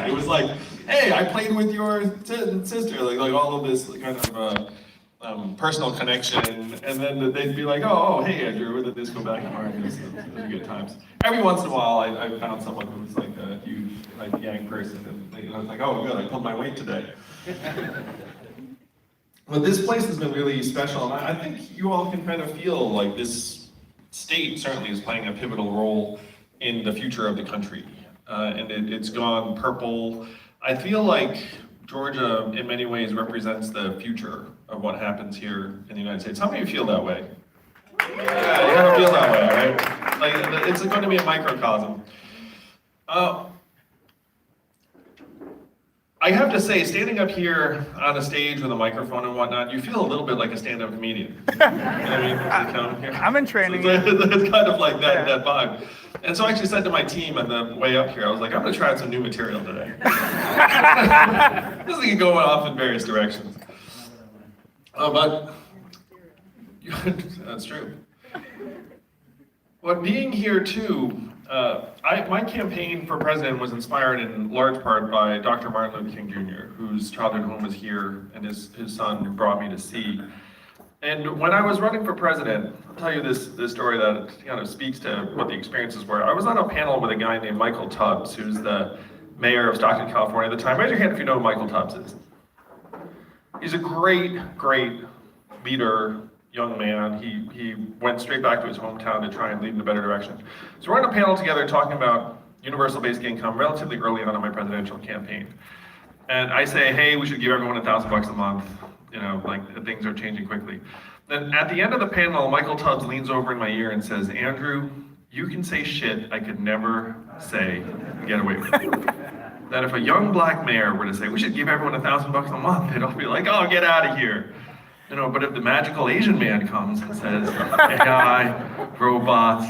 It was like, hey, I played with your sister, like all of this kind of personal connection, and then they'd be like, oh, hey, Andrew, where did this go back and forth? Those are good times. Every once in a while, I found someone who was like a huge like yang person, and I was like, oh, good, I pulled my weight today. But this place has been really special, and I think you all can kind of feel like this state certainly is playing a pivotal role in the future of the country. And it's gone purple. I feel like Georgia, in many ways, represents the future of what happens here in the United States. How many of you feel that way? Yeah, you kind of feel that way, right? Like, it's going to be a microcosm. I have to say, standing up here on a stage with a microphone and whatnot, you feel a little bit like a stand-up comedian. You know what I mean? I'm in training. So it's kind of like that vibe. And so I actually said to my team on the way up here, I was like, I'm going to try out some new material today. This thing can go off in various directions. But that's true. But being here too, my campaign for president was inspired in large part by Dr. Martin Luther King Jr., whose childhood home was here, and his son brought me to see. And when I was running for president, I'll tell you this story that kind of speaks to what the experiences were. I was on a panel with a guy named Michael Tubbs, who's the mayor of Stockton, California at the time. Raise your hand if you know who Michael Tubbs is. He's a great leader, young man. He went straight back to his hometown to try and lead in a better direction. So we're on a panel together talking about universal basic income relatively early on in my presidential campaign. And I say, hey, we should give everyone $1,000 a month. You know, like things are changing quickly. Then at the end of the panel, Michael Tubbs leans over in my ear and says, Andrew, you can say shit I could never say and get away with it. That if a young black mayor were to say, we should give everyone $1,000 a month, they'd all be like, oh, get out of here. You know, but if the magical Asian man comes and says, AI, robots,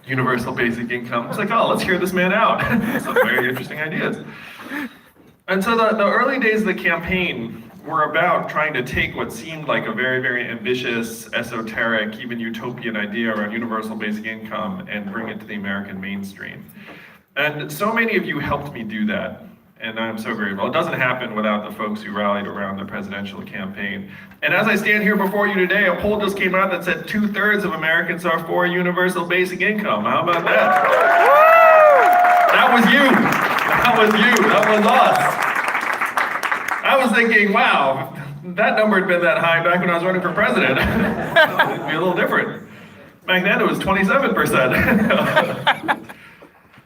universal basic income, it's like, oh, let's hear this man out. Some very interesting ideas. And so the early days of the campaign were about trying to take what seemed like a very ambitious, esoteric, even utopian idea around universal basic income and bring it to the American mainstream. And so many of you helped me do that, and I'm so grateful. It doesn't happen without the folks who rallied around the presidential campaign. And as I stand here before you today, a poll just came out that said 2/3 of Americans are for universal basic income. How about that? That was you. That was you. That was us. I was thinking, wow, if that number had been that high back when I was running for president, it'd be a little different. Back then it was 27%.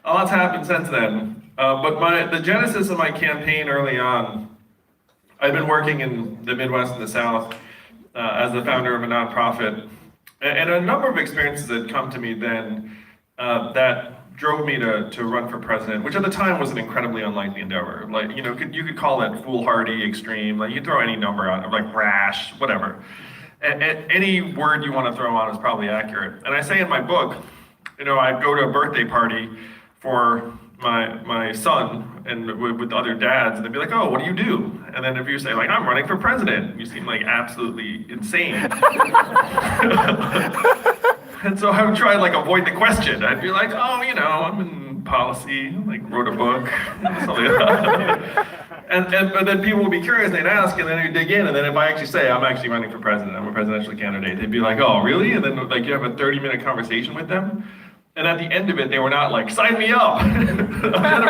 A lot's happened since then. But the genesis of my campaign early on, I've been working in the Midwest and the South as the founder of a nonprofit. And a number of experiences had come to me then that drove me to run for president, which at the time was an incredibly unlikely endeavor. Like, you know, you could call it foolhardy, extreme, like you throw any number out, like rash, whatever. Any word you want to throw on is probably accurate. And I say in my book, you know, I'd go to a birthday party for my son and with other dads, and they'd be like, oh, what do you do? And then if you say, like, I'm running for president, you seem like absolutely insane. And so I would try to like avoid the question. I'd be like, oh, you know, I'm in policy, like wrote a book, something like that. But then people would be curious, they'd ask, and then they'd dig in, and then if I actually say, I'm actually running for president, I'm a presidential candidate, they'd be like, oh, really? And then like you have a 30-minute conversation with them, and at the end of it, they were not like, sign me up.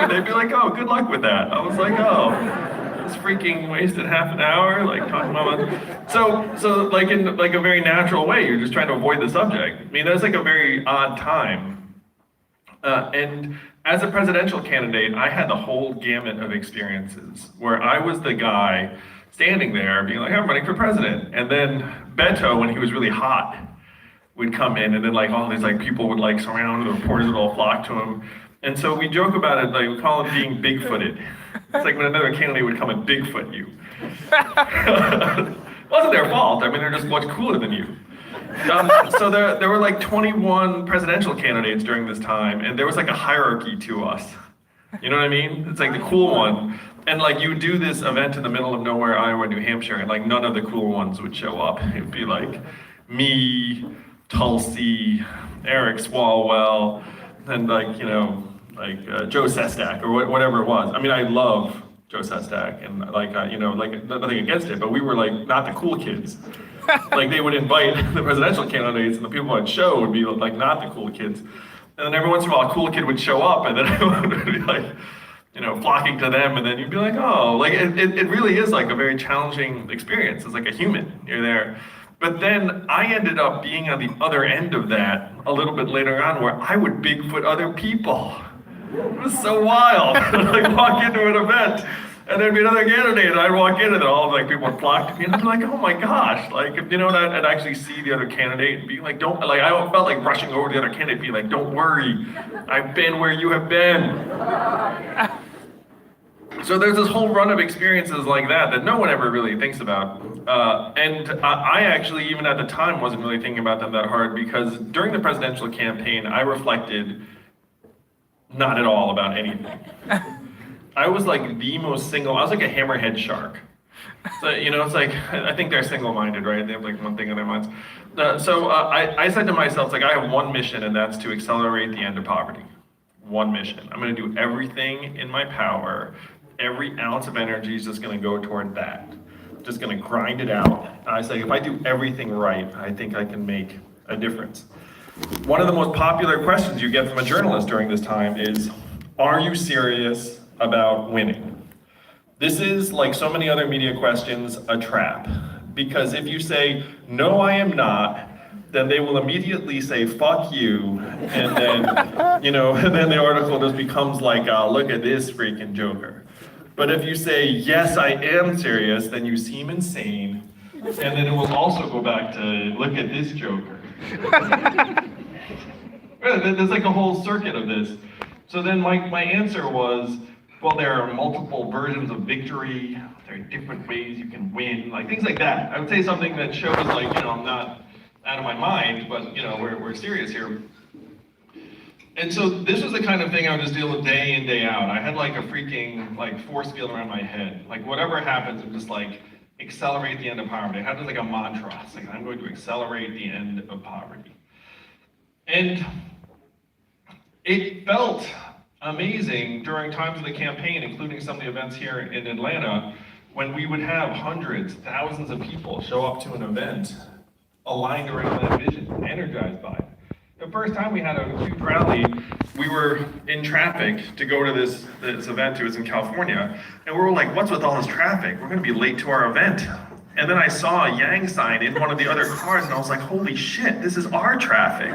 They'd be like, oh, good luck with that. I was like, oh, this freaking wasted half an hour, like talking about. So like in like a very natural way, you're just trying to avoid the subject. I mean, that's like a very odd time. And as a presidential candidate, I had the whole gamut of experiences where I was the guy standing there being like, I'm running for president. And then Beto, when he was really hot, would come in, and then like all these like people would like surround, the reporters would all flock to him. And so we joke about it, like we call it being Bigfooted. It's like when another candidate would come and Bigfoot you. It wasn't their fault, I mean, they're just much cooler than you. So there were like 21 presidential candidates during this time, and there was like a hierarchy to us. You know what I mean? It's like the cool one. And like you would do this event in the middle of nowhere, Iowa, New Hampshire, and like none of the cool ones would show up. It'd be like me, Tulsi, Eric Swalwell, and like, you know, Joe Sestak or whatever it was. I mean, I love Joe Sestak and nothing against it, but we were like not the cool kids. Like they would invite the presidential candidates and the people on show would be like not the cool kids. And then every once in a while a cool kid would show up and then everyone would be like, flocking to them, and then you'd be like, oh, like it really is like a very challenging experience. It's like a human, you're there. But then I ended up being on the other end of that a little bit later on where I would Bigfoot other people. It was so wild. Like walk into an event and there'd be another candidate and I'd walk in and all like people would flock to me and I'd be like, oh my gosh, like and I'd actually see the other candidate and be like, don't, like I felt like rushing over to the other candidate being like, don't worry, I've been where you have been. So there's this whole run of experiences like that no one ever really thinks about. And I actually, even at the time, wasn't really thinking about them that hard because during the presidential campaign, I reflected not at all about anything. I was like the most single, I was like a hammerhead shark. So, it's like, I think they're single-minded, right? They have like one thing in their minds. So I said to myself, like, I have one mission and that's to accelerate the end of poverty. One mission. I'm gonna do everything in my power. Every ounce of energy is just gonna go toward that. Just gonna grind it out. I say, if I do everything right, I think I can make a difference. One of the most popular questions you get from a journalist during this time is, are you serious about winning? This is, like so many other media questions, a trap. Because if you say, no, I am not, then they will immediately say, fuck you, and then, and then the article just becomes like, look at this freaking joker. But if you say, yes, I am serious, then you seem insane, and then it will also go back to, look at this joker. There's like a whole circuit of this. So then my answer was, well, there are multiple versions of victory, there are different ways you can win, like things like that. I would say something that shows like, I'm not out of my mind, but we're serious here. And so this was the kind of thing I would just deal with day in, day out. I had like a freaking force field around my head. Like whatever happens, I'm just like, accelerate the end of poverty. I had this like a mantra. It's like, I'm going to accelerate the end of poverty. And it felt amazing during times of the campaign, including some of the events here in Atlanta, when we would have hundreds, thousands of people show up to an event aligned around that vision, energized by it. The first time we had a huge rally, we were in traffic to go to this event. It was in California, and we were like, what's with all this traffic? We're gonna be late to our event. And then I saw a Yang sign in one of the other cars, and I was like, holy shit, this is our traffic.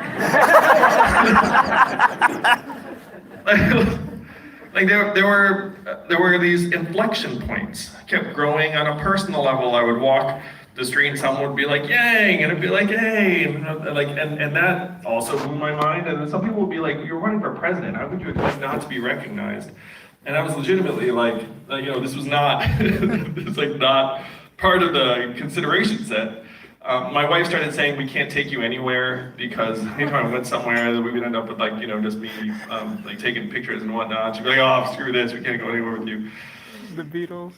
Like there were these inflection points. I kept growing on a personal level. I would walk the street and someone would be like, Yang, and it'd be like, hey, and that also blew my mind. And then some people would be like, you're running for president, how could you expect not to be recognized? And I was legitimately like, this was not, it's like not part of the consideration set. My wife started saying we can't take you anywhere because anytime I went somewhere we would end up with just me taking pictures and whatnot. She'd be like, oh, screw this, we can't go anywhere with you. The Beatles.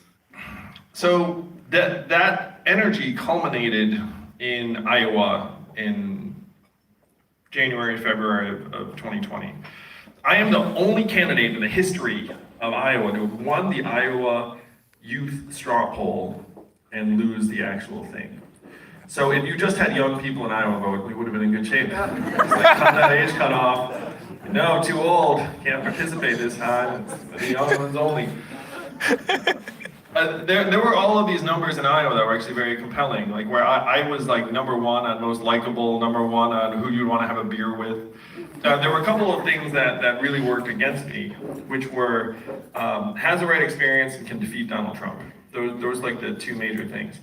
So that energy culminated in Iowa in January, February of 2020. I am the only candidate in the history of Iowa to have won the Iowa youth straw poll and lose the actual thing. So if you just had young people in Iowa vote, we would have been in good shape. It's like cut that age cut off. No, too old, can't participate this time. It's the young ones only. There were all of these numbers in Iowa that were actually very compelling, like where I was like number one on most likable, number one on who you'd want to have a beer with. There were a couple of things that really worked against me, which were has the right experience and can defeat Donald Trump. Those like the two major things.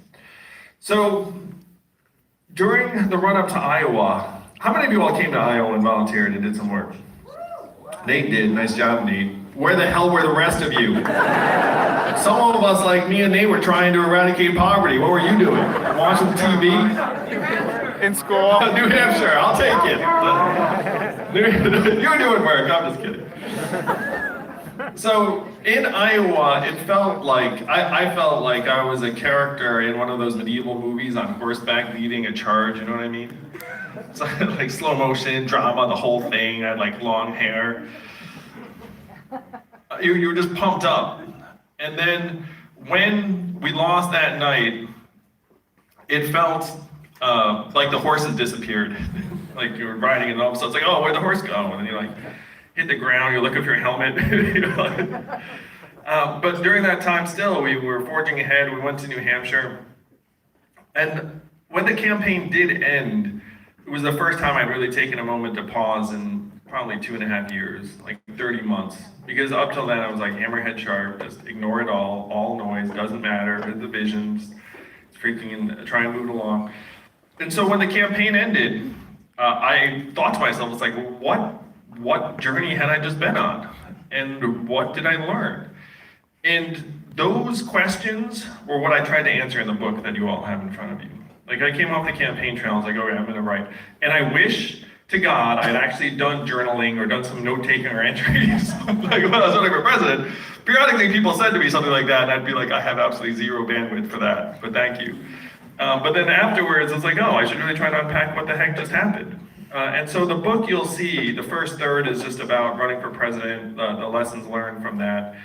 So during the run up to Iowa, how many of you all came to Iowa and volunteered and did some work? Nate did, nice job, Nate. Where the hell were the rest of you? Some of us, like me and Nate, were trying to eradicate poverty. What were you doing? Watching TV? In school. New Hampshire, I'll take it. You were doing work, I'm just kidding. So in Iowa, it felt like, I felt like I was a character in one of those medieval movies on horseback leading a charge, you know what I mean? So like slow motion, drama, the whole thing, I had like long hair. You were just pumped up. And then when we lost that night, it felt like the horses disappeared. Like you were riding and all of a sudden it's like, oh, where'd the horse go? And you like hit the ground, you look for your helmet. But during that time still, we were forging ahead. We went to New Hampshire. And when the campaign did end, it was the first time I'd really taken a moment to pause in probably 2.5 years, like 30 months. Because up till then I was like hammerhead sharp, just ignore it all noise, doesn't matter, the visions, freaking and try and move it along. And so when the campaign ended, I thought to myself, it's like, what journey had I just been on? And what did I learn? And those questions were what I tried to answer in the book that you all have in front of you. Like I came off the campaign trail, I was like, okay, I'm gonna write. And I wish to God I had actually done journaling or done some note-taking or entries. Like when I was running for president, periodically people said to me something like that, and I'd be like, I have absolutely zero bandwidth for that, but thank you. But then afterwards, it's like, oh, I should really try to unpack what the heck just happened. And so the book you'll see, the first third is just about running for president, the lessons learned from that.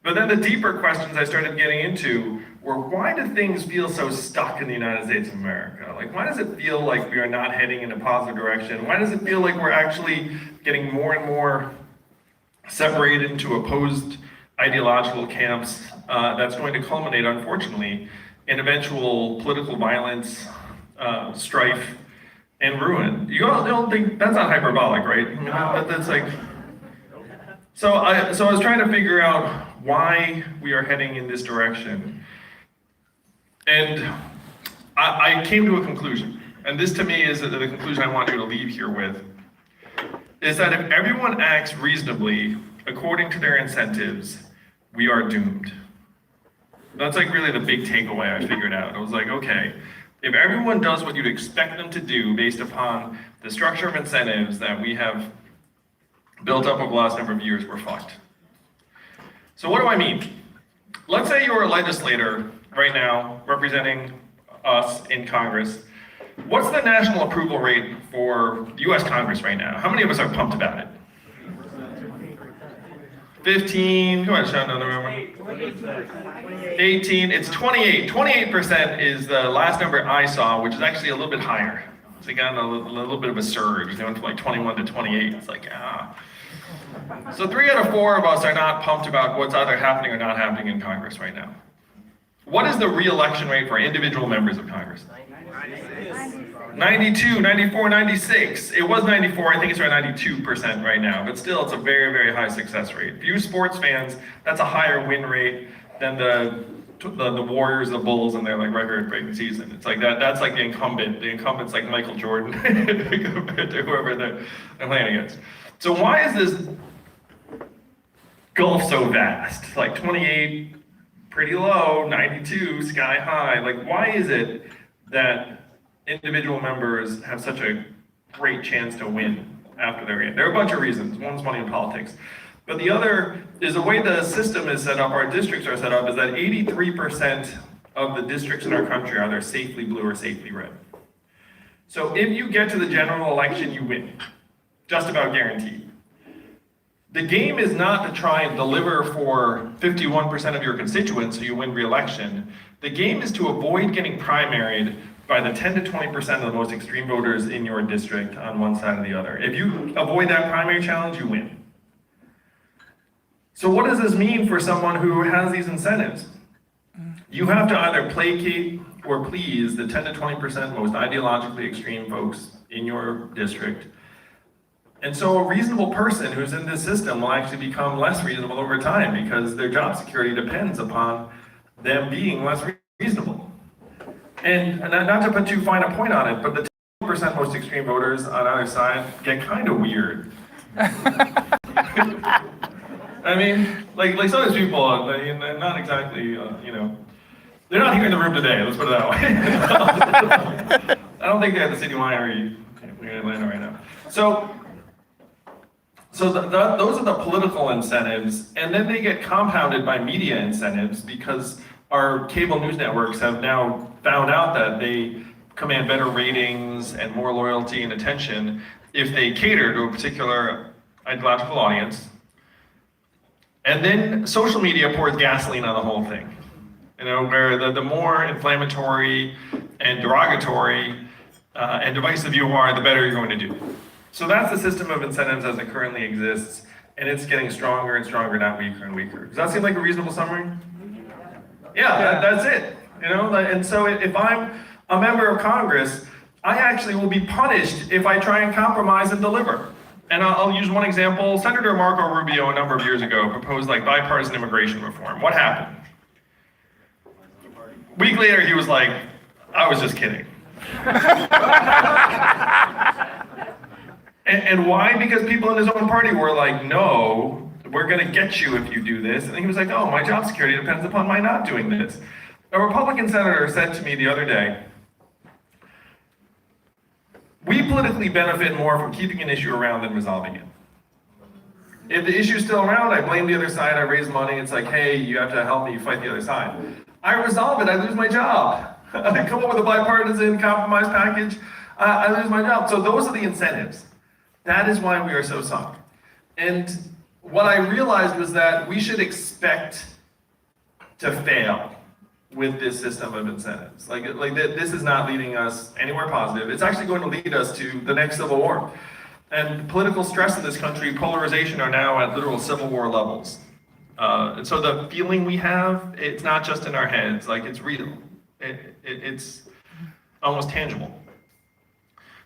But then the deeper questions I started getting into were, why do things feel so stuck in the United States of America? Like, why does it feel like we are not heading in a positive direction? Why does it feel like we're actually getting more and more separated into opposed ideological camps that's going to culminate, unfortunately, in eventual political violence, strife, and ruin? You all don't think that's not hyperbolic, right? I mean, that's like. So I was trying to figure out why we are heading in this direction, and I came to a conclusion. And this, to me, is the conclusion I want you to leave here with: is that if everyone acts reasonably according to their incentives, we are doomed. That's like really the big takeaway I figured out. I was like, okay, if everyone does what you'd expect them to do based upon the structure of incentives that we have built up over the last number of years, we're fucked. So what do I mean? Let's say you're a legislator right now representing us in Congress. What's the national approval rate for the US Congress right now? How many of us are pumped about it? 15, go ahead, shout another number. 18, it's 28. 28% is the last number I saw, which is actually a little bit higher. So they got a little bit of a surge. They went from like 21 to 28. It's like, So 3 out of 4 of us are not pumped about what's either happening or not happening in Congress right now. What is the re-election rate for individual members of Congress? 92, 94, 96. It was 94, I think it's around 92% right now, but still it's a very, very high success rate. For you sports fans, that's a higher win rate than the Warriors, the Bulls, and their like record-breaking season. It's like that's like the incumbent. The incumbent's like Michael Jordan compared to whoever they're playing against. So why is this gulf so vast? Like 28, pretty low, 92, sky high. Like why is it that individual members have such a great chance to win after they're in? There are a bunch of reasons. One's money in politics. But the other is the way the system is set up, our districts are set up, is that 83% of the districts in our country are either safely blue or safely red. So if you get to the general election, you win. Just about guaranteed. The game is not to try and deliver for 51% of your constituents so you win re-election. The game is to avoid getting primaried by the 10 to 20% of the most extreme voters in your district on one side or the other. If you avoid that primary challenge, you win. So what does this mean for someone who has these incentives? You have to either placate or please the 10 to 20% most ideologically extreme folks in your district. And so a reasonable person who's in this system will actually become less reasonable over time because their job security depends upon them being less reasonable. And not to put too fine a point on it, but the 10% most extreme voters on either side get kind of weird. I mean, like some of these people, they're not exactly, they're not here in the room today, let's put it that way. I don't think they're at the City Winery in Atlanta right now. So those are the political incentives, and then they get compounded by media incentives because our cable news networks have now found out that they command better ratings and more loyalty and attention if they cater to a particular ideological audience. And then social media pours gasoline on the whole thing. You know, where the more inflammatory and derogatory and divisive you are, the better you're going to do. So that's the system of incentives as it currently exists, and it's getting stronger and stronger, not weaker and weaker. Does that seem like a reasonable summary? Yeah, that's it. You know, and so if I'm a member of Congress, I actually will be punished if I try and compromise and deliver. And I'll use one example. Senator Marco Rubio a number of years ago proposed like bipartisan immigration reform. What happened? A week later, he was like, I was just kidding. and why? Because people in his own party were like, no, we're gonna get you if you do this. And he was like, oh, my job security depends upon my not doing this. A Republican senator said to me the other day, we politically benefit more from keeping an issue around than resolving it. If the issue's still around, I blame the other side, I raise money, it's like, hey, you have to help me fight the other side. I resolve it, I lose my job. I come up with a bipartisan compromise package, I lose my job. So those are the incentives. That is why we are so sunk. And what I realized was that we should expect to fail with this system of incentives. Like this is not leading us anywhere positive. It's actually going to lead us to the next civil war. And political stress in this country, polarization are now at literal civil war levels. And so the feeling we have, it's not just in our heads, like it's real. It's almost tangible.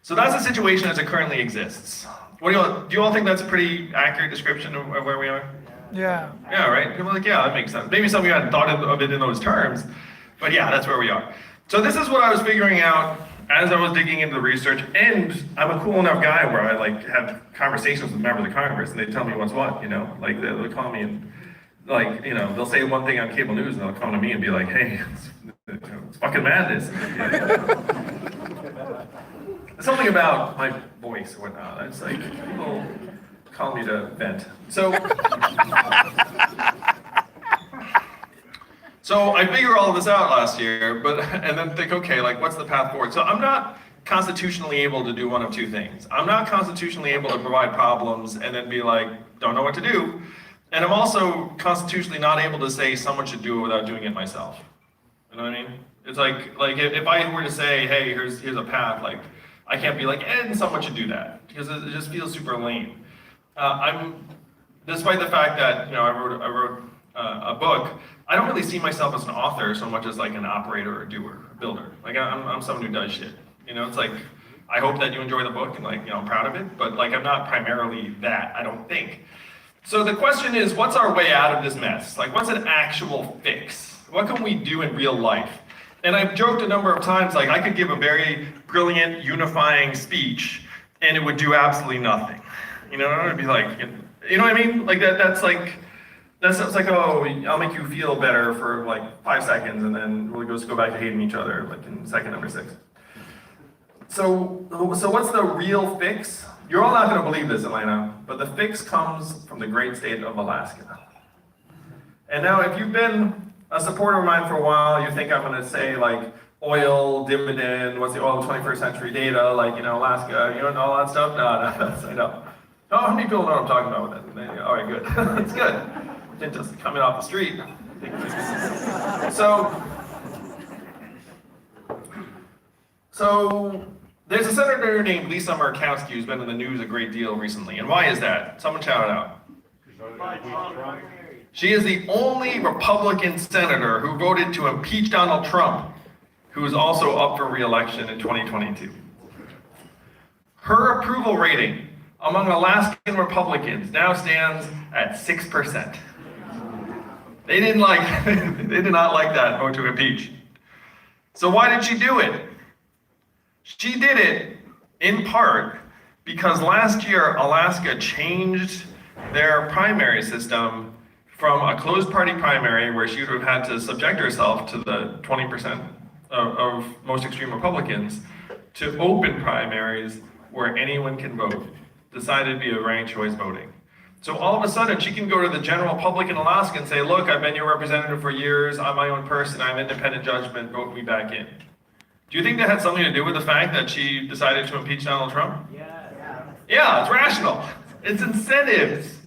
So that's the situation as it currently exists. Do you all think that's a pretty accurate description of where we are? Yeah. Yeah, right? People are like, yeah, that makes sense. Maybe some of you hadn't thought of it in those terms, but yeah, that's where we are. So this is what I was figuring out as I was digging into the research, and I'm a cool enough guy where I like have conversations with members of Congress and they tell me what's what, you know? Like they'll call me and like, you know, they'll say one thing on cable news and they'll come to me and be like, hey, it's fucking madness. Something about my voice or whatnot. It's like, people call me to vent. So I figured all of this out last year, and then think, okay, like what's the path forward? So I'm not constitutionally able to do one of two things. I'm not constitutionally able to provide problems and then be like, don't know what to do. And I'm also constitutionally not able to say someone should do it without doing it myself. You know what I mean? It's like if I were to say, hey, here's a path, like I can't be like, and someone should do that, because it just feels super lame. Despite the fact that, you know, I wrote a book, I don't really see myself as an author so much as like an operator or doer, a builder. Like I'm someone who does shit. You know, it's like, I hope that you enjoy the book and like, you know, I'm proud of it, but like I'm not primarily that, I don't think. So the question is, what's our way out of this mess? Like what's an actual fix? What can we do in real life? And I've joked a number of times, like I could give a very brilliant, unifying speech and it would do absolutely nothing. You know, it would be like, you know what I mean? Like that's like, oh, I'll make you feel better for like 5 seconds and then we'll just go back to hating each other like in second number 6. So what's the real fix? You're all not gonna believe this, Atlanta, but the fix comes from the great state of Alaska. And now if you've been a supporter of mine for a while, you think I'm gonna say like oil, dividend, what's the oil of 21st century data, like, you know, Alaska, you know, and all that stuff? No, I know. Oh, how many people know what I'm talking about with that? All right, good. It's good. Didn't just coming off the street. So there's a senator named Lisa Murkowski who's been in the news a great deal recently. And why is that? Someone shout it out. She is the only Republican senator who voted to impeach Donald Trump, who is also up for re-election in 2022. Her approval rating among Alaskan Republicans now stands at 6%. They did not like that vote to impeach. So why did she do it? She did it in part because last year Alaska changed their primary system from a closed party primary where she would have had to subject herself to the 20% of most extreme Republicans to open primaries where anyone can vote, decided to be a ranked choice voting. So all of a sudden she can go to the general public in Alaska and say, look, I've been your representative for years, I'm my own person, I'm independent judgment, vote me back in. Do you think that had something to do with the fact that she decided to impeach Donald Trump? Yeah, it's rational. It's incentives.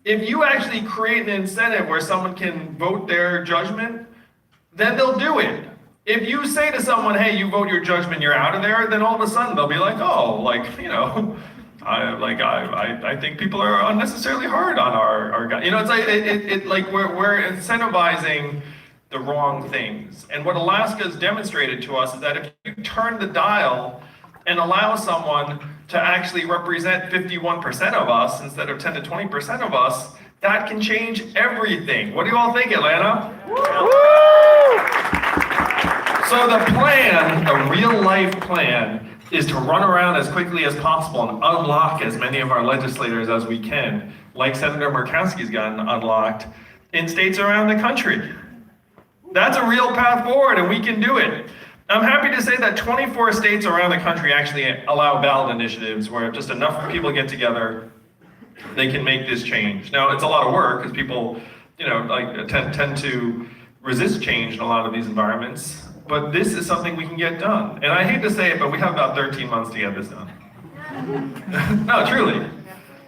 If you actually create an incentive where someone can vote their judgment, then they'll do it. If you say to someone, hey, you vote your judgment, you're out of there, then all of a sudden they'll be like, oh, like, you know, I think people are unnecessarily hard on our guy. You know, it's like, like we're incentivizing the wrong things. And what Alaska's demonstrated to us is that if you turn the dial and allow someone to actually represent 51% of us instead of 10 to 20% of us, that can change everything. What do you all think, Atlanta? So the plan, the real life plan, is to run around as quickly as possible and unlock as many of our legislators as we can, like Senator Murkowski's gotten unlocked in states around the country. That's a real path forward, and we can do it. I'm happy to say that 24 states around the country actually allow ballot initiatives where if just enough people get together, they can make this change. Now, it's a lot of work because people, you know, like tend to resist change in a lot of these environments, but this is something we can get done. And I hate to say it, but we have about 13 months to get this done. No, truly.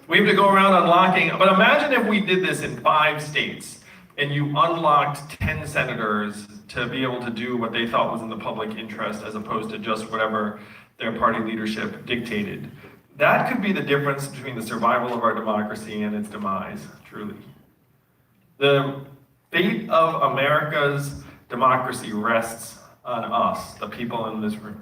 We have to go around unlocking, but imagine if we did this in 5 states and you unlocked 10 senators to be able to do what they thought was in the public interest as opposed to just whatever their party leadership dictated. That could be the difference between the survival of our democracy and its demise, truly. The fate of America's democracy rests on us, the people in this room.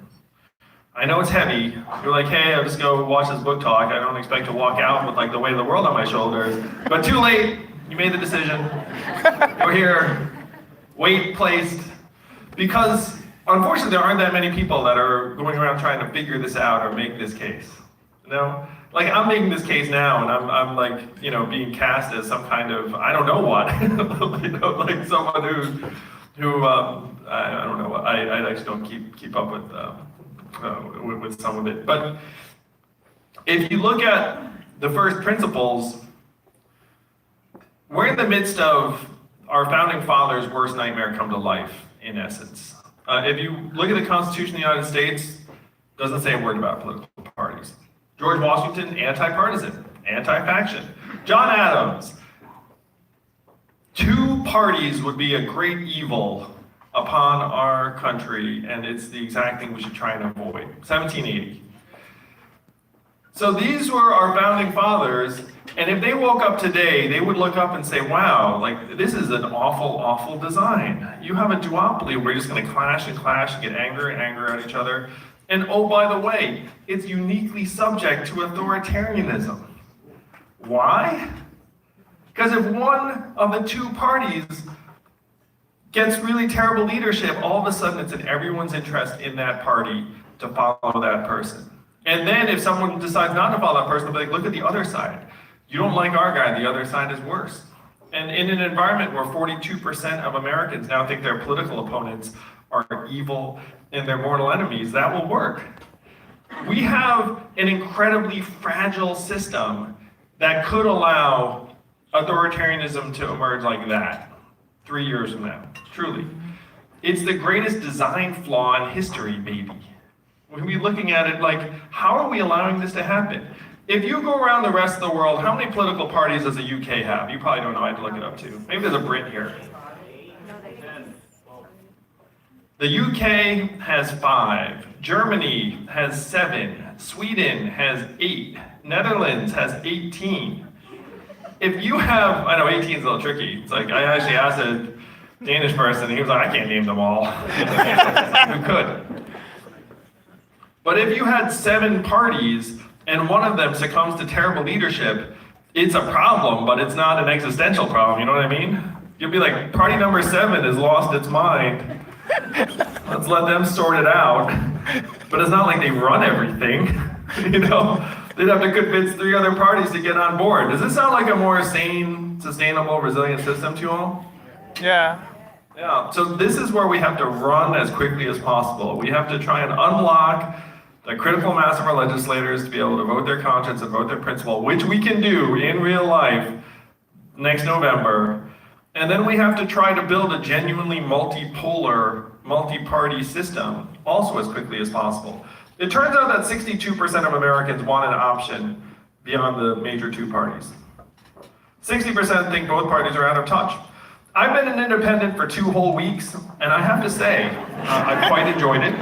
I know it's heavy. You're like, hey, I'll just go watch this book talk. I don't expect to walk out with like the weight of the world on my shoulders. But too late, you made the decision. You're here, weight placed. Because unfortunately, there aren't that many people that are going around trying to figure this out or make this case. You know? Like, I'm making this case now, and I'm like, you know, being cast as some kind of, I don't know what, you know, like someone who I don't know, I actually don't keep up with some of it. But if you look at the first principles, we're in the midst of our founding fathers' worst nightmare come to life, in essence. If you look at the Constitution of the United States, it doesn't say a word about political parties. George Washington, anti-partisan, anti-faction. John Adams, 2 parties would be a great evil upon our country, and it's the exact thing we should try and avoid. 1780. So these were our founding fathers, and if they woke up today, they would look up and say, wow, like, this is an awful, awful design. You have a duopoly where you're just gonna clash and get angrier and angrier at each other. And oh, by the way, it's uniquely subject to authoritarianism. Why? Because if one of the 2 parties gets really terrible leadership, all of a sudden it's in everyone's interest in that party to follow that person. And then if someone decides not to follow that person, they'll be like, look at the other side. You don't like our guy, the other side is worse. And in an environment where 42% of Americans now think their political opponents are evil and their mortal enemies, that will work. We have an incredibly fragile system that could allow authoritarianism to emerge like that 3 years from now, truly. It's the greatest design flaw in history, maybe. We'll be looking at it like, how are we allowing this to happen? If you go around the rest of the world, how many political parties does the UK have? You probably don't know, I have to look it up too. Maybe there's a Brit here. The UK has 5, Germany has 7, Sweden has 8, Netherlands has 18. If you have, I know 18 is a little tricky. It's like, I actually asked a Danish person, and he was like, I can't name them all. Who could? But if you had 7 parties, and one of them succumbs to terrible leadership, it's a problem, but it's not an existential problem, you know what I mean? You'll be like, party number 7 has lost its mind. Let's let them sort it out. But it's not like they run everything, you know? They'd have to convince 3 other parties to get on board. Does this sound like a more sane, sustainable, resilient system to you all? Yeah. Yeah, so this is where we have to run as quickly as possible. We have to try and unlock the critical mass of our legislators to be able to vote their conscience and vote their principle, which we can do in real life next November. And then we have to try to build a genuinely multipolar, multi-party system also as quickly as possible. It turns out that 62% of Americans want an option beyond the major 2 parties. 60% think both parties are out of touch. I've been an independent for 2 whole weeks, and I have to say, I've quite enjoyed it.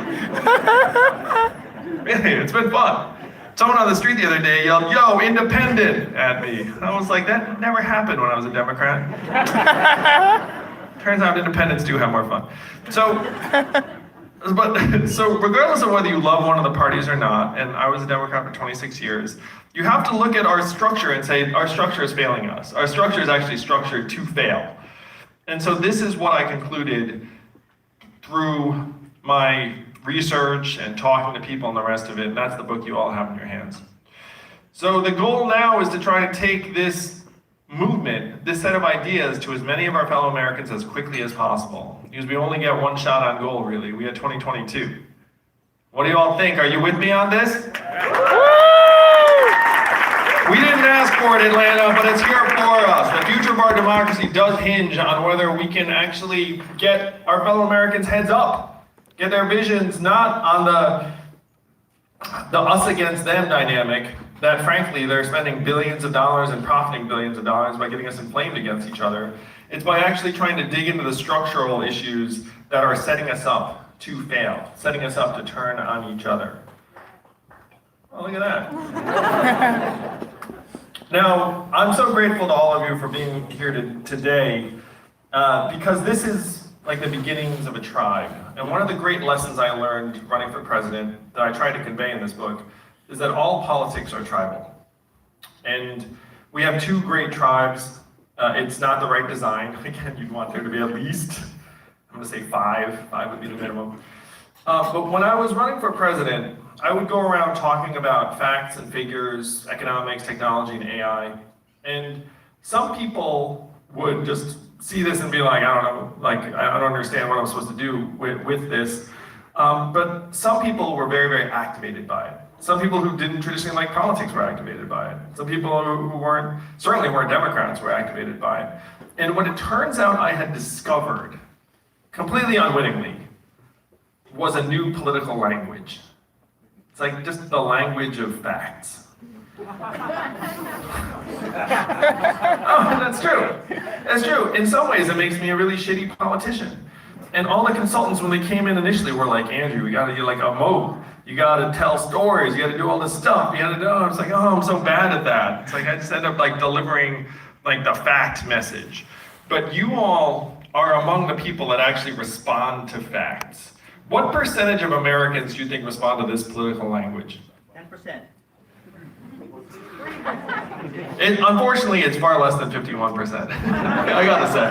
Really, it's been fun. Someone on the street the other day yelled, "Yo, independent," at me. I was like, that never happened when I was a Democrat. Turns out independents do have more fun. So regardless of whether you love one of the parties or not, and I was a Democrat for 26 years, you have to look at our structure and say, our structure is failing us. Our structure is actually structured to fail. And so this is what I concluded through my research and talking to people and the rest of it, and that's the book you all have in your hands. So the goal now is to try to take this movement, this set of ideas, to as many of our fellow Americans as quickly as possible. Because we only get one shot on goal, really. We had 2022. What do you all think? Are you with me on this? We didn't ask for it, Atlanta, but it's here for us. The future of our democracy does hinge on whether we can actually get our fellow Americans' heads up, get their visions not on the us against them dynamic, that frankly they're spending billions of dollars and profiting billions of dollars by getting us inflamed against each other. It's by actually trying to dig into the structural issues that are setting us up to fail, setting us up to turn on each other. Oh, look at that. Now, I'm so grateful to all of you for being here today because this is like the beginnings of a tribe. And one of the great lessons I learned running for president that I tried to convey in this book is that all politics are tribal. And we have 2 great tribes. It's not the right design. Again, you'd want there to be at least, I'm gonna say 5. 5 would be the minimum. But when I was running for president, I would go around talking about facts and figures, economics, technology, and AI. And some people would just see this and be like, I don't know, like, I don't understand what I'm supposed to do with this. But some people were very, very activated by it. Some people who didn't traditionally like politics were activated by it. Some people who certainly weren't Democrats were activated by it. And what it turns out I had discovered, completely unwittingly, was a new political language. It's like just the language of facts. Oh, that's true. That's true. In some ways, it makes me a really shitty politician. And all the consultants, when they came in initially, were like, "Andrew, you're like a moat. You gotta tell stories. You gotta do all this stuff. You gotta do." I was like, "Oh, I'm so bad at that." It's like I just end up like delivering like the fact message. But you all are among the people that actually respond to facts. What percentage of Americans do you think respond to this political language? 10%. Unfortunately, it's far less than 51%. I gotta say.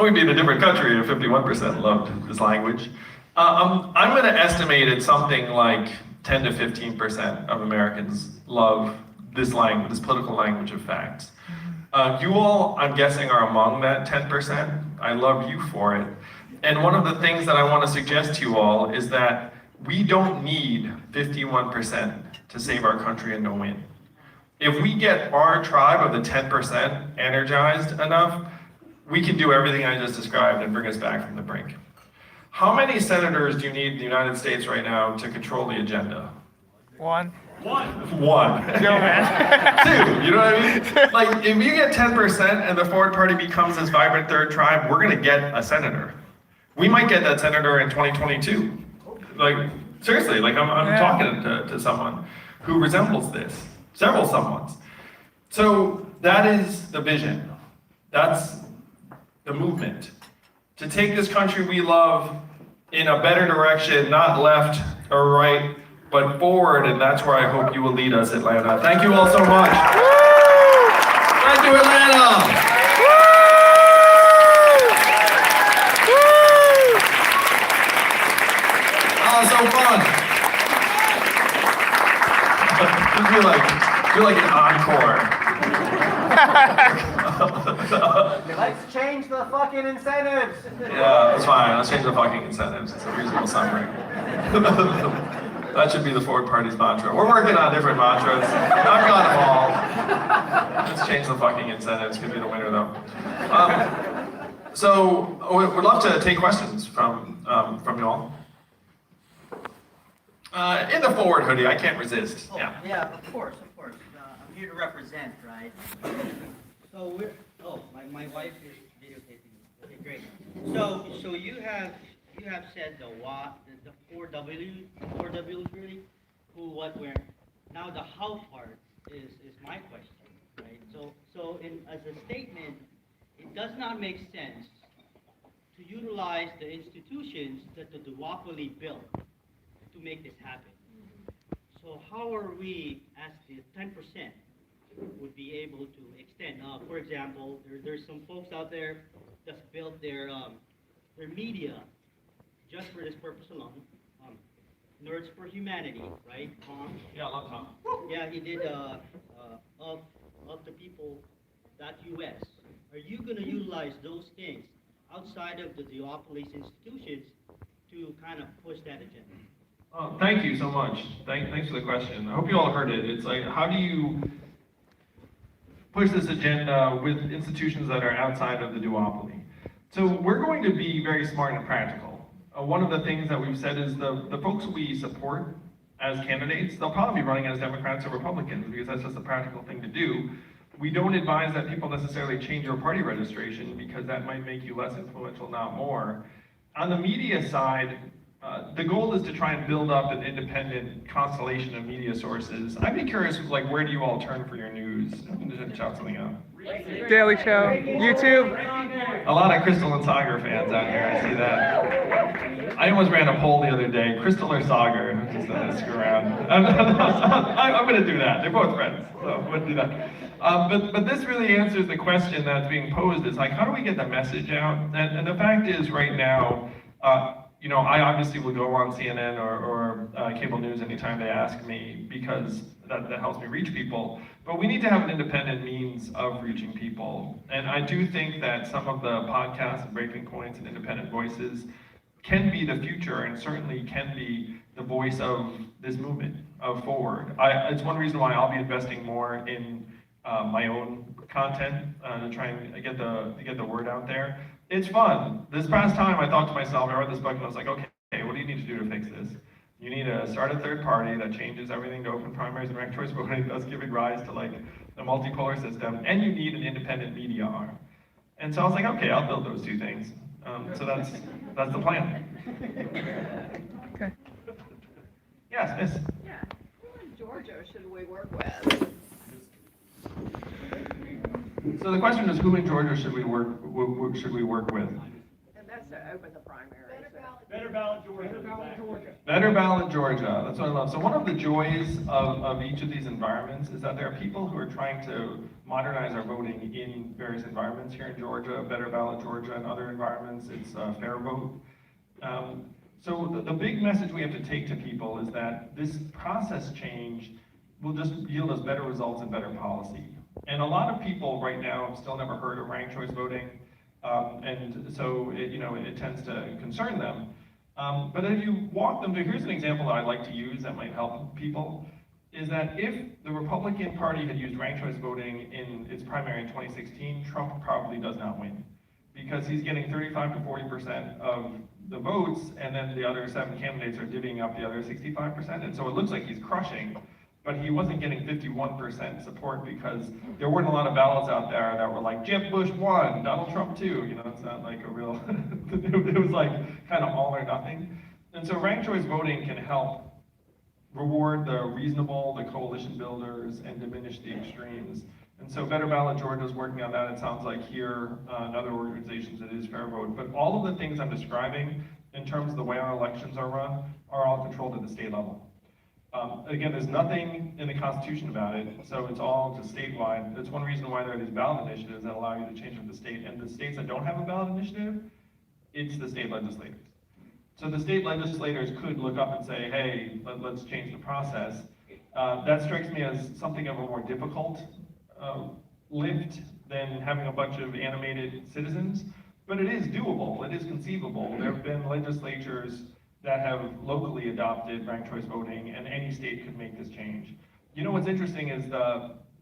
We'd be in a different country if 51% loved this language. I'm gonna estimate it's something like 10 to 15% of Americans love this language, this political language of facts. You all, I'm guessing, are among that 10%. I love you for it. And one of the things that I want to suggest to you all is that we don't need 51% to save our country and to win. If we get our tribe of the 10% energized enough, we can do everything I just described and bring us back from the brink. How many senators do you need in the United States right now to control the agenda? One. One. No, man. 2, you know what I mean? Like, if you get 10% and the Forward Party becomes this vibrant third tribe, we're gonna get a senator. We might get that senator in 2022. Like, seriously, like I'm talking to someone who resembles this, several someones. So that is the vision. That's the movement. To take this country we love in a better direction, not left or right, but forward, and that's where I hope you will lead us, Atlanta. Thank you all so much. Thank you, Atlanta. So fun. You're like an encore. Let's change the fucking incentives. Yeah, that's fine. Let's change the fucking incentives. It's a reasonable summary. That should be the Forward Party's mantra. We're working on different mantras. I've got them all. Let's change the fucking incentives. Could be the winner though. So we'd love to take questions from you all. In the forward hoodie, I can't resist. Oh, Yeah. Yeah, of course. here to represent, right? So my wife is videotaping. Okay, great. So you have said the what, the four W's really, who, what, where. Now the how part is my question, right? So as a statement, it does not make sense to utilize the institutions that the duopoly built to make this happen. So how are we, as the 10%, would be able to extend? For example, there's some folks out there that's built their media just for this purpose alone. Nerds for Humanity, right? Tom? Yeah, long time. Yeah, he did of the people.us. Are you going to utilize those things outside of the duopoly's institutions to kind of push that agenda? Oh, thank you so much. Thanks for the question. I hope you all heard it. It's like, how do you push this agenda with institutions that are outside of the duopoly? So we're going to be very smart and practical. One of the things that we've said is the folks we support as candidates, they'll probably be running as Democrats or Republicans because that's just a practical thing to do. We don't advise that people necessarily change your party registration because that might make you less influential, not more. On the media side, the goal is to try and build up an independent constellation of media sources. I'd be curious, like, where do you all turn for your news? I'm going to shout something out. Daily Show, YouTube. A lot of Crystal and Sagar fans out here, I see that. I almost ran a poll the other day, Crystal or Sagar, just to screw around. I'm going to do that. They're both friends, so I'm going to do that. But this really answers the question that's being posed, is like, how do we get the message out? And the fact is, right now, you know, I obviously will go on CNN or cable news anytime they ask me because that helps me reach people. But we need to have an independent means of reaching people. And I do think that some of the podcasts and breaking points and independent voices can be the future and certainly can be the voice of this movement of forward. It's one reason why I'll be investing more in my own content to try and get the word out there. It's fun. This past time I thought to myself, I read this book and I was like, okay, what do you need to do to fix this? You need to start a third party that changes everything to open primaries and ranked choice voting, thus giving rise to like a multipolar system, and you need an independent media arm. And so I was like, okay, I'll build those two things. So that's the plan. Okay. Yes, miss. Yeah, who in Georgia should we work with? So the question is, who in Georgia should we work with? And that's to open the primary. Better ballot Georgia. Better ballot Georgia. That's what I love. So one of the joys of each of these environments is that there are people who are trying to modernize our voting in various environments. Here in Georgia, Better Ballot Georgia, and other environments, it's Fair Vote. So the big message we have to take to people is that this process change will just yield us better results and better policy. And a lot of people right now have still never heard of ranked choice voting, and so it tends to concern them. But if you walk them through, here's an example that I like to use that might help people, is that if the Republican Party had used ranked choice voting in its primary in 2016, Trump probably does not win. Because he's getting 35 to 40% of the votes, and then the other 7 candidates are divvying up the other 65%, and so it looks like he's crushing. But he wasn't getting 51% support because there weren't a lot of ballots out there that were like, Jeb Bush won, Donald Trump too. You know, it's not like a real, it was like kind of all or nothing. And so ranked choice voting can help reward the reasonable, the coalition builders, and diminish the extremes. And so Better Ballot Georgia is working on that. It sounds like here, in other organizations, it is Fair Vote. But all of the things I'm describing in terms of the way our elections are run are all controlled at the state level. Again, there's nothing in the Constitution about it, so it's all just statewide. That's one reason why there are these ballot initiatives that allow you to change from the state. And the states that don't have a ballot initiative, it's the state legislators. So the state legislators could look up and say, hey, let's change the process. That strikes me as something of a more difficult lift than having a bunch of animated citizens, but it is doable, it is conceivable. There have been legislatures that have locally adopted ranked choice voting, and any state could make this change. You know what's interesting is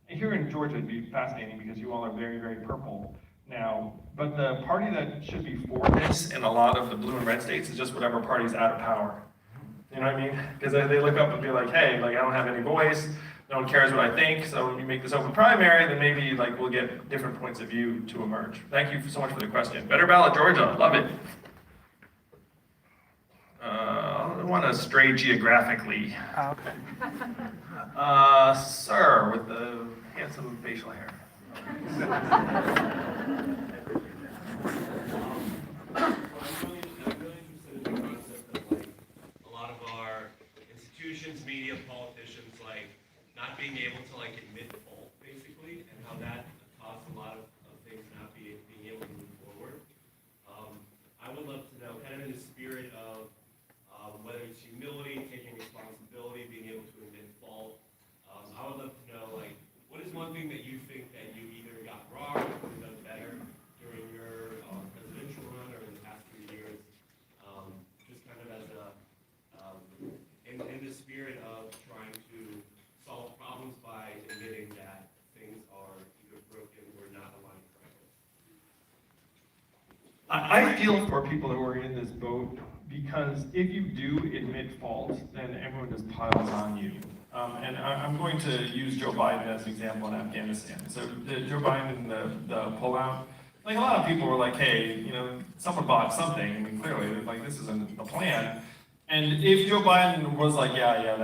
here in Georgia, it'd be fascinating because you all are very, very purple now, but the party that should be for this in a lot of the blue and red states is just whatever party's out of power. You know what I mean? Because they look up and be like, hey, like I don't have any voice, no one cares what I think, so when you make this open primary, then maybe like we'll get different points of view to emerge. Thank you so much for the question. Better ballot Georgia, love it. I want to stray geographically. Oh, okay. Sir, with the handsome facial hair. A lot of our institutions, media, politicians, like not being able to like admit fault, basically, and how that caused a lot of things not being able to move forward. I would love to know, kind of in the spirit of whether it's humility, taking responsibility, being able to admit fault. I would love to know, like, what is one thing that you think that you either got wrong or could have done better during your presidential run or in the past 3 years? Just kind of as a, in the spirit of trying to solve problems by admitting that things are either broken or not aligned correctly. I feel for people who are in this boat because if you do admit fault, then everyone just piles on you. And I'm going to use Joe Biden as an example in Afghanistan. So Joe Biden, the pullout, like a lot of people were like, hey, you know, someone bought something. I mean, clearly, like this isn't a plan. And if Joe Biden was like, yeah,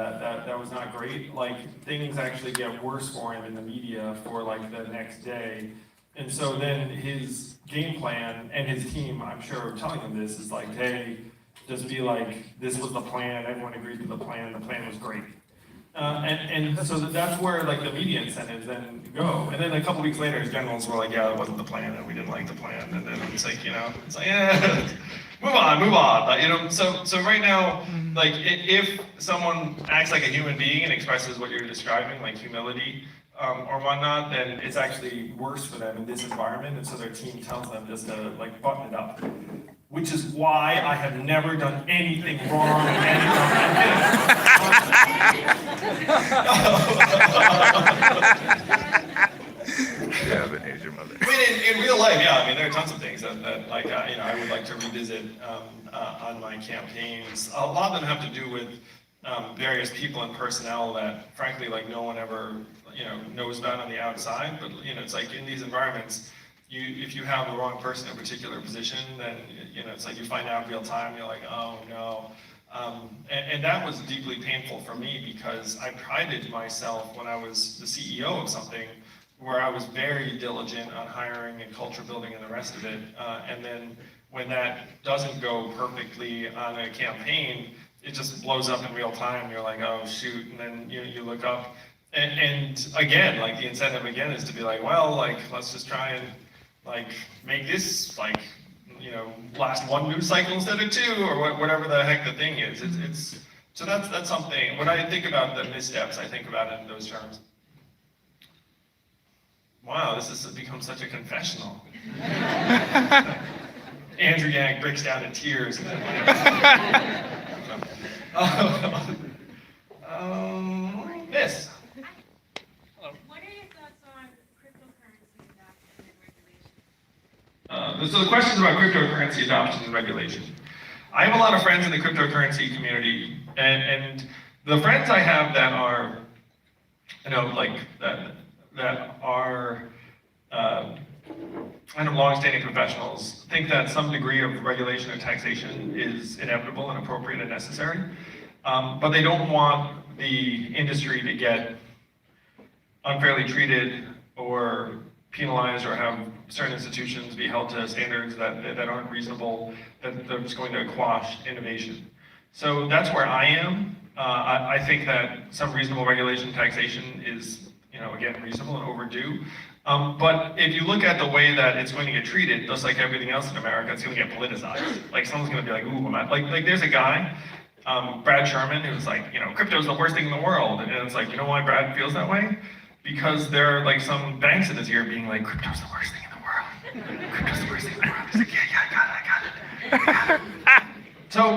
that was not great, like things actually get worse for him in the media for like the next day. And so then his game plan and his team, I'm sure, telling him this is like, hey, just be like, this was the plan, everyone agreed to the plan was great. And so that's where like the media incentives then go. And then a couple weeks later, his generals were like, yeah, that wasn't the plan, and we didn't like the plan. And then it's like, you know, it's like, yeah, move on. You know, so right now, like if someone acts like a human being and expresses what you're describing, like humility or whatnot, then it's actually worse for them in this environment. And so their team tells them just to like button it up. Which is why I have never done anything wrong in any Yeah, but here's your mother. I mean, in real life, yeah. I mean, there are tons of things that like, you know, I would like to revisit on my campaigns. A lot of them have to do with various people and personnel that, frankly, like no one ever, you know, knows about on the outside. But you know, it's like in these environments. If you have the wrong person in a particular position, then you know it's like you find out real time. You're like, oh no, and that was deeply painful for me because I prided myself when I was the CEO of something where I was very diligent on hiring and culture building and the rest of it. And then when that doesn't go perfectly on a campaign, it just blows up in real time. You're like, oh shoot, and then you look up, and again, like the incentive again is to be like, well, like let's just try and like make this like, you know, last one news cycle instead of two, or whatever the heck the thing is. It's so that's something. When I think about the missteps, I think about it in those terms. Wow, this has become such a confessional. Andrew Yang breaks down in tears. This. What are your thoughts on cryptocurrency adoption and regulation? So the questions about cryptocurrency adoption and regulation. I have a lot of friends in the cryptocurrency community, and the friends I have that are, you know, like that are kind of long-standing professionals think that some degree of regulation or taxation is inevitable and appropriate and necessary, but they don't want the industry to get unfairly treated or penalized or have certain institutions be held to standards that aren't reasonable, that they're just going to quash innovation. So that's where I am. I think that some reasonable regulation taxation is, you know, again, reasonable and overdue. But if you look at the way that it's going to get treated, just like everything else in America, it's going to get politicized. Like someone's going to be like, ooh, like there's a guy, Brad Sherman, who's like, you know, crypto's the worst thing in the world. And it's like, you know why Brad feels that way? Because there are like some banks in his ear being like, crypto's the worst thing in the world. Crypto's the worst thing in the world. He's like, yeah, I got it.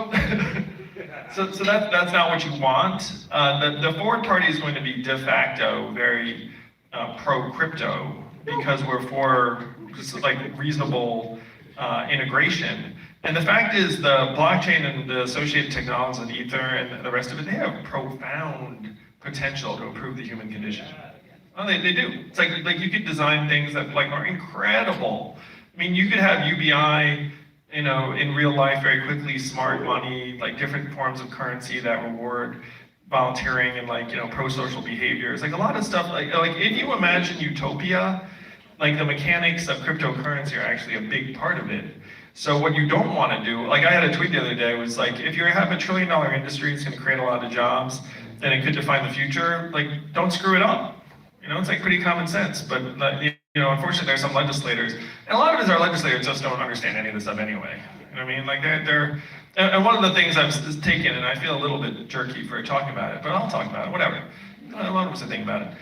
So that's not what you want. The forward party is going to be de facto very pro-crypto because we're for just like reasonable integration. And the fact is the blockchain and the associated technologies and Ether and the rest of it, they have profound potential to improve the human condition. Well, they do. It's like you could design things that like are incredible. I mean, you could have UBI, you know, in real life very quickly, smart money, like different forms of currency that reward volunteering and like, you know, pro-social behaviors. Like a lot of stuff, like if you imagine utopia, like the mechanics of cryptocurrency are actually a big part of it. So what you don't want to do, like I had a tweet the other day, was like, if you have $1 trillion industry, it's going to create a lot of jobs, and it could define the future, like don't screw it up. You know, it's like pretty common sense, but you know, unfortunately there's some legislators, and a lot of it is our legislators just don't understand any of this stuff anyway. You know what I mean? Like and one of the things I've taken, and I feel a little bit jerky for talking about it, but I'll talk about it, whatever. A lot of us think about it.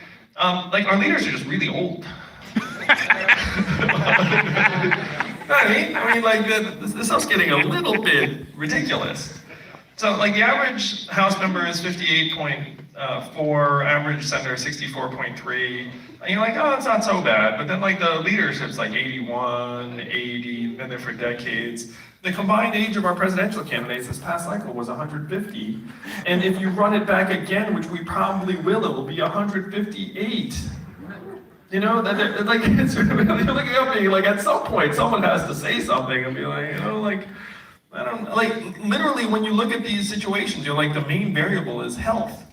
Like our leaders are just really old. I mean, like this stuff's getting a little bit ridiculous. So, like the average House member is 58.4, average senator 64.3. And you're like, oh, it's not so bad. But then, like the leadership's like 81, 80, been there for decades. The combined age of our presidential candidates this past cycle was 150. And if you run it back again, which we probably will, it will be 158. You know, that like it's really looking at me like at some point someone has to say something and be like, you know, like I don't like literally when you look at these situations, you're like the main variable is health.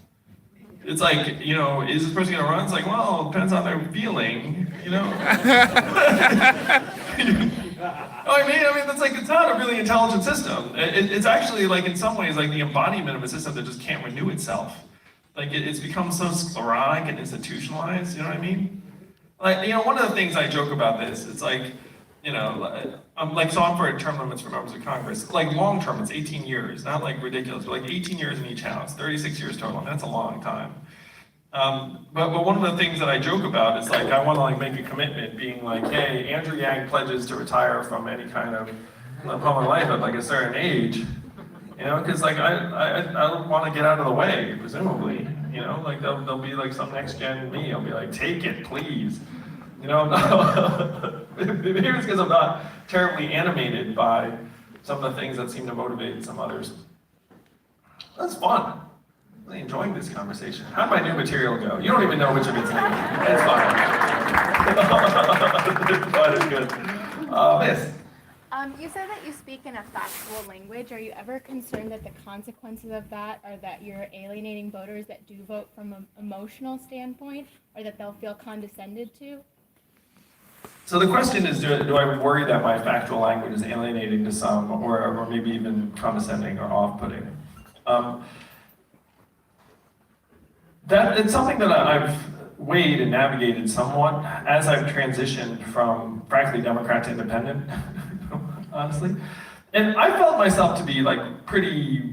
It's like, you know, is this person gonna run? It's like, well, it depends on their feeling, you know. I mean, that's like it's not a really intelligent system. It's actually like in some ways like the embodiment of a system that just can't renew itself. Like it's become so sclerotic and institutionalized. You know what I mean? Like, you know, one of the things I joke about this, it's like, you know, I'm for term limits for members of Congress. Like long term, it's 18 years, not like ridiculous, but like 18 years in each house, 36 years total, and that's a long time. But one of the things that I joke about is like, I want to like make a commitment being like, hey, Andrew Yang pledges to retire from any kind of public life at like a certain age, you know, because like I want to get out of the way, presumably. You know, like there'll be like some next gen me. I'll be like, take it, please. You know, maybe it's because I'm not terribly animated by some of the things that seem to motivate some others. That's fun. I'm really enjoying this conversation. How'd my new material go? You don't even know which of it's taken. It's fine. It's fine, it's good. Yes. You said that you speak in a factual language. Are you ever concerned that the consequences of that are that you're alienating voters that do vote from an emotional standpoint, or that they'll feel condescended to? So the question is, do I worry that my factual language is alienating to some, or maybe even condescending or off-putting? It's something that I've weighed and navigated somewhat as I've transitioned from, frankly, Democrat to independent. Honestly, and I felt myself to be like pretty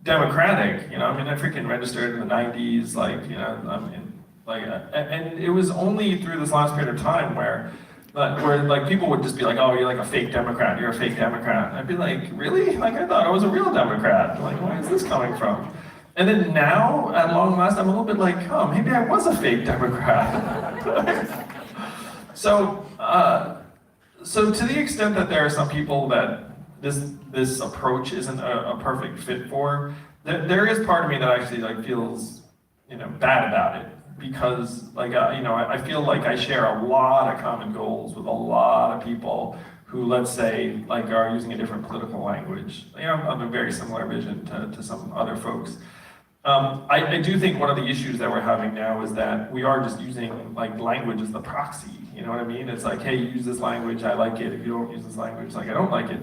democratic, you know. I mean, I freaking registered in the '90s, like, you know, I mean, like, and it was only through this last period of time where like people would just be like, oh, you're like a fake Democrat, you're a fake Democrat. And I'd be like, really? Like I thought I was a real Democrat. Like, where is this coming from? And then now, at long last, I'm a little bit like, oh, maybe I was a fake Democrat. So to the extent that there are some people that this approach isn't a perfect fit for, there is part of me that actually like feels, you know, bad about it, because like you know, I feel like I share a lot of common goals with a lot of people who, let's say, like are using a different political language. You know, I have a very similar vision to some other folks. I do think one of the issues that we're having now is that we are just using like language as the proxy. You know what I mean? It's like, hey, you use this language, I like it. If you don't use this language, like I don't like it.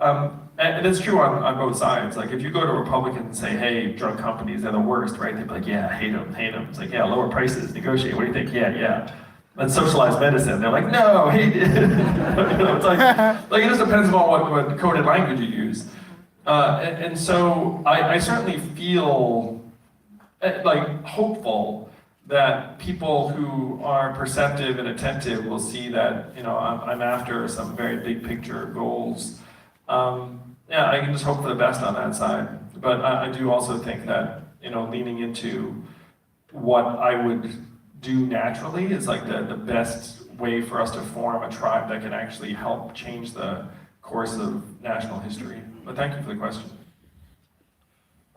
And it's true on both sides. Like if you go to Republicans and say, hey, drug companies, they're the worst, right? They'd be like, yeah, hate them. It's like, yeah, lower prices, negotiate. What do you think? Yeah. Then socialized medicine, they're like, no, hate it. You know, it's like it just depends on what coded language you use. And so I certainly feel like hopeful that people who are perceptive and attentive will see that, you know, I'm after some very big picture goals. Yeah, I can just hope for the best on that side. But I do also think that, you know, leaning into what I would do naturally is like the best way for us to form a tribe that can actually help change the course of national history. But thank you for the question.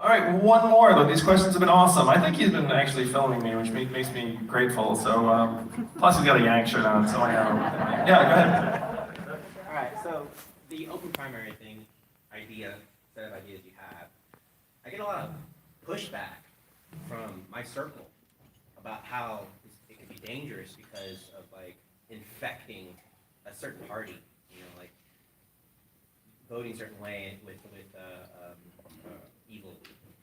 All right, one more though. These questions have been awesome. I think he's been actually filming me, which makes me grateful. So, plus he's got a Yank shirt on, so I know. Yeah, go ahead. All right, so the open primary thing, set of ideas you have, I get a lot of pushback from my circle about how it can be dangerous because of like infecting a certain party, like voting a certain way with evil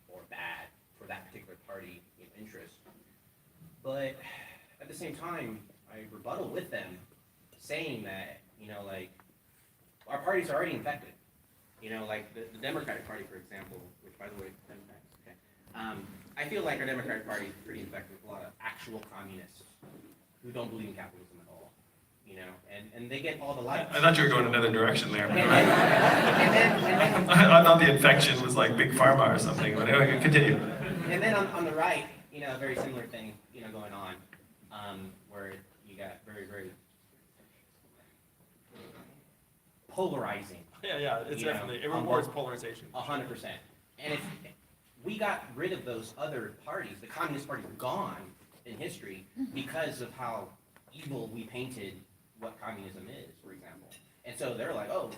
or bad for that particular party interest. But at the same time, I rebuttal with them saying that, like, our parties are already infected. Like the Democratic Party, for example, which, by the way, Democrats, okay. I feel like our Democratic Party is pretty infected with a lot of actual communists who don't believe in capitalism at all, and they get all the likes. I thought you were going another direction there. And then, I thought the infection was like Big Pharma or something, but anyway, continue. and then on the right, a very similar thing, going on, where you got very, very polarizing. Yeah, it's definitely, it rewards polarization. 100%. And if we got rid of those other parties, the Communist Party were gone in history because of how evil we painted what communism is, for example. And so they're like, oh,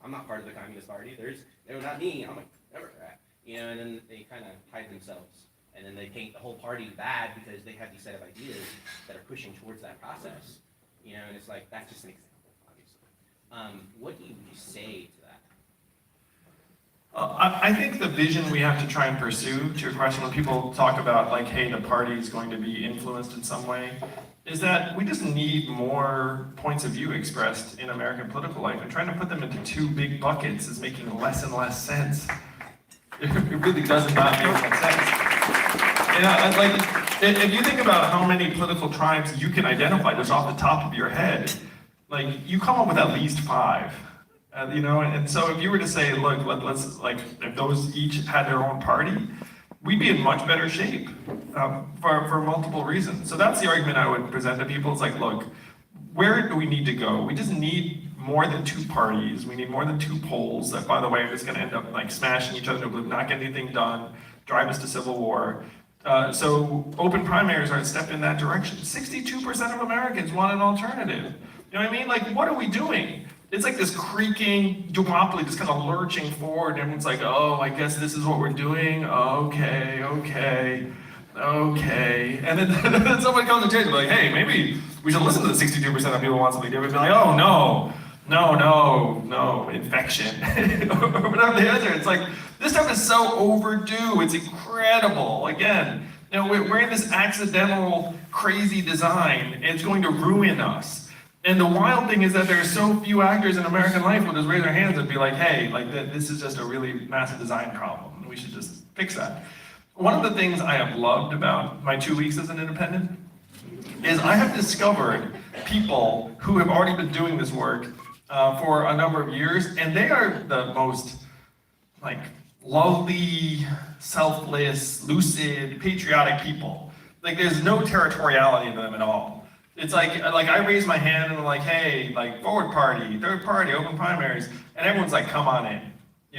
I'm not part of the Communist Party. They're not me. I'm a Democrat. And then they kind of hide themselves. And then they paint the whole party bad because they have these set of ideas that are pushing towards that process. And it's like, that's just an example, obviously. What do you say to that? I think the vision we have to try and pursue, to your question, when people talk about like, hey, the party is going to be influenced in some way, is that we just need more points of view expressed in American political life, and trying to put them into two big buckets is making less and less sense. It really does not make much sense. Like, if you think about how many political tribes you can identify just off the top of your head, like, you come up with at least 5. And so if you were to say, look, let's like, if those each had their own party, we'd be in much better shape for multiple reasons. So that's the argument I would present to people. It's like, look, where do we need to go? We just need more than 2 parties. We need more than 2 poles that, by the way, are just going to end up like smashing each other, not getting anything done, drive us to civil war. So open primaries are a step in that direction. 62% of Americans want an alternative. You know what I mean? Like, what are we doing? It's like this creaking duopoly just kind of lurching forward, and everyone's like, oh, I guess this is what we're doing. Okay. And then someone comes to change and be like, hey, maybe we should listen to the 62% of people who want something different. Be like, oh, no, infection. Or whatever the answer. It's like, this stuff is so overdue. It's incredible. Again, we're in this accidental, crazy design. It's going to ruin us. And the wild thing is that there are so few actors in American life who just raise their hands and be like, hey, like this is just a really massive design problem, and we should just fix that. One of the things I have loved about my 2 weeks as an independent is I have discovered people who have already been doing this work for a number of years, and they are the most like lovely, selfless, lucid, patriotic people. Like, there's no territoriality to them at all. It's like I raise my hand and I'm like, hey, like, forward party, third party, open primaries, and everyone's like, come on in,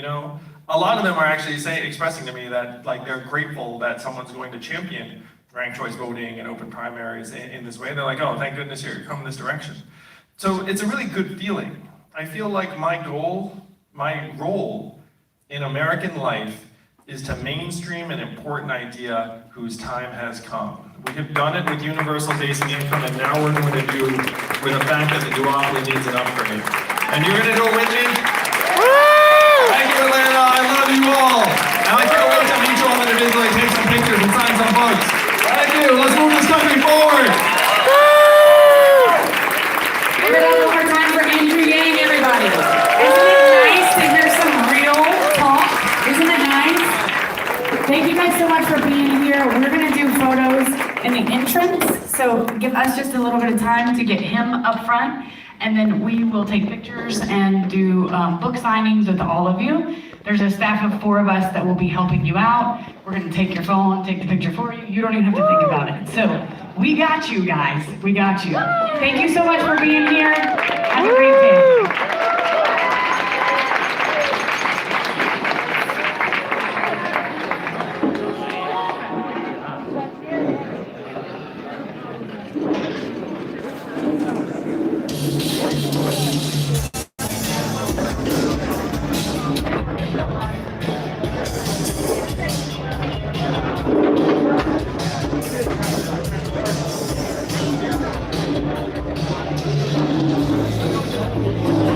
A lot of them are actually expressing to me that, like, they're grateful that someone's going to champion ranked choice voting and open primaries in this way. They're like, oh, thank goodness you're coming this direction. So it's a really good feeling. I feel like my role in American life is to mainstream an important idea whose time has come. We have done it with universal basic income, and now we're going to do with the fact that the duopoly needs an upgrade. And you're going to do it with me? Thank you, Atlanta. I love you all. And I can't wait to meet you all individually, take some pictures, and sign some books. Thank you. Let's move this country forward. Give it up one more time for Andrew Yang, everybody. Isn't it nice to hear some real talk? Isn't it nice? Thank you guys so much for being here. We're going to do photos in the entrance, so give us just a little bit of time to get him up front, and then we will take pictures and do book signings with all of you. There's a staff of 4 of us that will be helping you out. We're going to take your phone, take the picture for you. You don't even have to think about it. So we got you guys. We got you. Thank you so much for being here. Have a great day. Thank you.